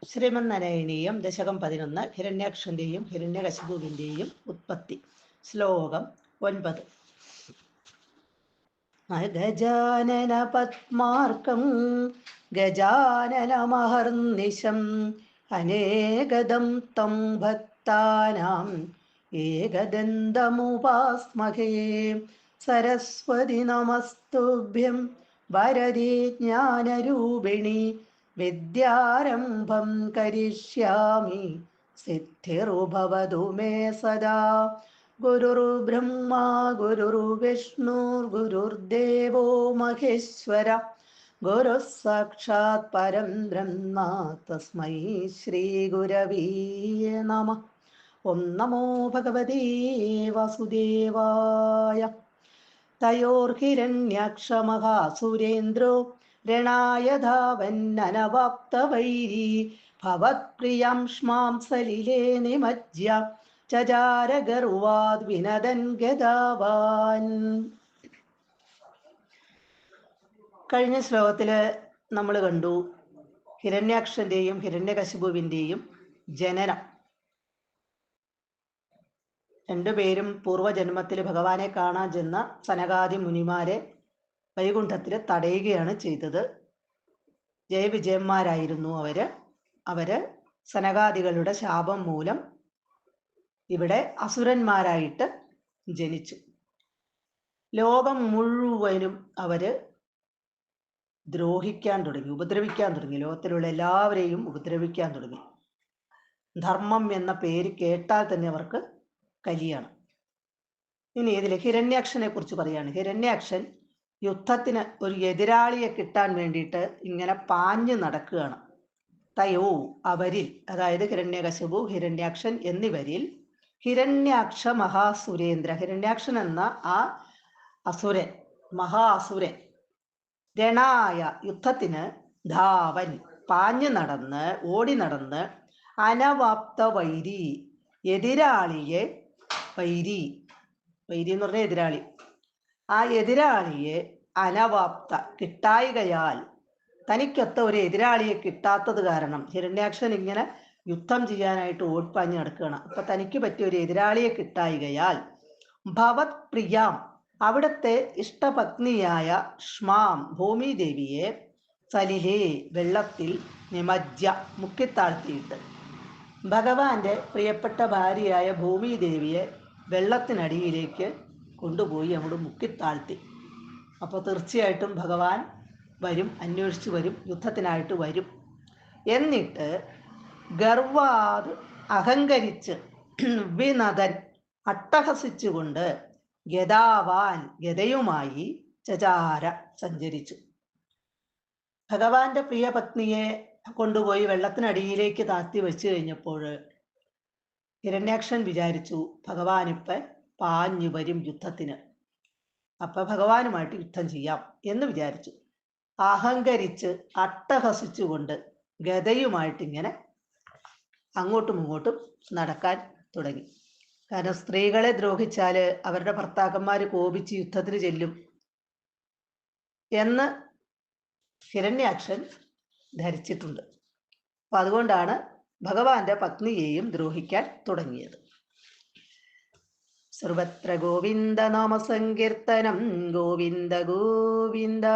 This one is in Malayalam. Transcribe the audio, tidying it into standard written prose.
ശ്രീമന്നാരായണീയം ദശകം 11 ഹിരണ്യാക്ഷന്റെയും ഹിരണ്യകശിപുവിന്റെയും ഉത്പത്തി. ശ്ലോകം 9. ഗജാനന പത്മാർക്കം ഗജാനനമഹർനിശം അനേകദം തം ഭക്താനാം ഏകദന്തമുപാസ്മഹേ. സരസ്വതി നമസ്തുഭ്യം വരദേ ജ്ഞാനരൂപിണി വിദ്യാരംഭം കരിഷ്യാമി സിദ്ധിർഭവതു മേ സദാ. ഗുരുർബ്രഹ്മ ഗുരുർവിഷ്ണുർഗുരുർദേവോ മഹേശ്വര ഗുരുഃ സാക്ഷാത് പരം ബ്രഹ്മ തസ്മൈ ശ്രീ ഗുരവേ നമഃ. ഓം നമോ ഭഗവതേ വാസുദേവായ. തയോർഹിരണ്യാക്ഷമഹാസുരേന്ദ്രോ രണായ ധാവന്നനവാപ്തവൈരീ ഭവത്പ്രിയം ശ്മാം സലിലേ നിമജ്യ ചചാര ഗർവാദ് വിനദൻ ഗദാവാൻ. കഴിഞ്ഞ ശ്ലോകത്തില് നമ്മൾ കണ്ടു ഹിരണ്യാക്ഷന്റെയും ഹിരണ്യകശിപുവിന്റെയും ജനനം. രണ്ടുപേരും പൂർവജന്മത്തിൽ ഭഗവാനെ കാണാൻ ചെന്ന സനകാദി മുനിമാരെ വൈകുണ്ഠത്തിൽ തടയുകയാണ് ചെയ്തത്. ജയവിജയന്മാരായിരുന്നു അവര് സനകാദികളുടെ ശാപം മൂലം ഇവിടെ അസുരന്മാരായിട്ട് ജനിച്ചു. ലോകം മുഴുവനും അവര് ദ്രോഹിക്കാൻ തുടങ്ങി, ഉപദ്രവിക്കാൻ തുടങ്ങി. ലോകത്തിലുള്ള എല്ലാവരെയും ഉപദ്രവിക്കാൻ തുടങ്ങി. ധർമ്മം എന്ന പേര് കേട്ടാൽ തന്നെ അവർക്ക് കലിയാണ്. ഇനി ഇതിൽ ഹിരണ്യാക്ഷനെ കുറിച്ച് പറയാണ്. ഹിരണ്യാക്ഷൻ യുദ്ധത്തിന് ഒരു എതിരാളിയെ കിട്ടാൻ വേണ്ടിയിട്ട് ഇങ്ങനെ പാഞ്ഞു നടക്കുകയാണ്. തയോ അവരിൽ, അതായത് ഹിരണ്യകശിപു, ഹിരണ്യാക്ഷൻ എന്നിവരിൽ ഹിരണ്യാക്ഷ മഹാസുരേന്ദ്ര, ഹിരണ്യാക്ഷൻ എന്ന ആ അസുരൻ, മഹാസുരൻ, രണായ യുദ്ധത്തിന്, ധാവൻ പാഞ്ഞു നടന്ന് ഓടി നടന്ന്, അനവാപ്ത വൈരി എതിരാളിയെ, വൈരി എന്ന് പറഞ്ഞ എതിരാളി, ആ എതിരാളിയെ അനവാപ്ത കിട്ടായികയാൽ, തനിക്കൊത്ത ഒരു എതിരാളിയെ കിട്ടാത്തത് കാരണം ഹിരണ്യാക്ഷൻ ഇങ്ങനെ യുദ്ധം ചെയ്യാനായിട്ട് ഓടിപ്പാഞ്ഞ് നടക്കുകയാണ്. അപ്പൊ തനിക്ക് പറ്റിയ ഒരു എതിരാളിയെ കിട്ടായികയാൽ ഭവത് പ്രിയാം, അവിടുത്തെ ഇഷ്ടപത്നിയായ ശ്മാം ഭൂമിദേവിയെ, സലിലേ വെള്ളത്തിൽ, നിമജ്ജ മുക്കിത്താഴ്ത്തിയിട്ട്, ഭഗവാന്റെ പ്രിയപ്പെട്ട ഭാര്യയായ ഭൂമിദേവിയെ വെള്ളത്തിനടിയിലേക്ക് കൊണ്ടുപോയി അങ്ങോട്ട് മുക്കിത്താഴ്ത്തി. അപ്പോൾ തീർച്ചയായിട്ടും ഭഗവാൻ വരും, അന്വേഷിച്ചു വരും, യുദ്ധത്തിനായിട്ട് വരും. എന്നിട്ട് ഗർവാത് അഹങ്കരിച്ച്, വിനദൻ അട്ടഹസിച്ചുകൊണ്ട്, ഗദാവാൻ ഗദയുമായി, ചചാര സഞ്ചരിച്ചു. ഭഗവാന്റെ പ്രിയ പത്നിയെ കൊണ്ടുപോയി വെള്ളത്തിനടിയിലേക്ക് താഴ്ത്തി വെച്ചു കഴിഞ്ഞപ്പോൾ ഹിരണ്യാക്ഷൻ വിചാരിച്ചു ഭഗവാനിപ്പ പാഞ്ഞു വരും യുദ്ധത്തിന്, അപ്പൊ ഭഗവാനുമായിട്ട് യുദ്ധം ചെയ്യാം എന്ന് വിചാരിച്ചു. അഹങ്കരിച്ച് അട്ടഹസിച്ചുകൊണ്ട് ഗദയുമായിട്ട് ഇങ്ങനെ അങ്ങോട്ടും ഇങ്ങോട്ടും നടക്കാൻ തുടങ്ങി. കാരണം സ്ത്രീകളെ ദ്രോഹിച്ചാല് അവരുടെ ഭർത്താക്കന്മാര് കോപിച്ച് യുദ്ധത്തിന് ചെല്ലും എന്ന് ഹിരണ്യാക്ഷൻ ധരിച്ചിട്ടുണ്ട്. അപ്പൊ അതുകൊണ്ടാണ് ഭഗവാന്റെ പത്നിയെയും ദ്രോഹിക്കാൻ തുടങ്ങിയത്. സർവത്ര ഗോവിന്ദ നാമ സങ്കീർത്തനം, ഗോവിന്ദ ഗോവിന്ദ.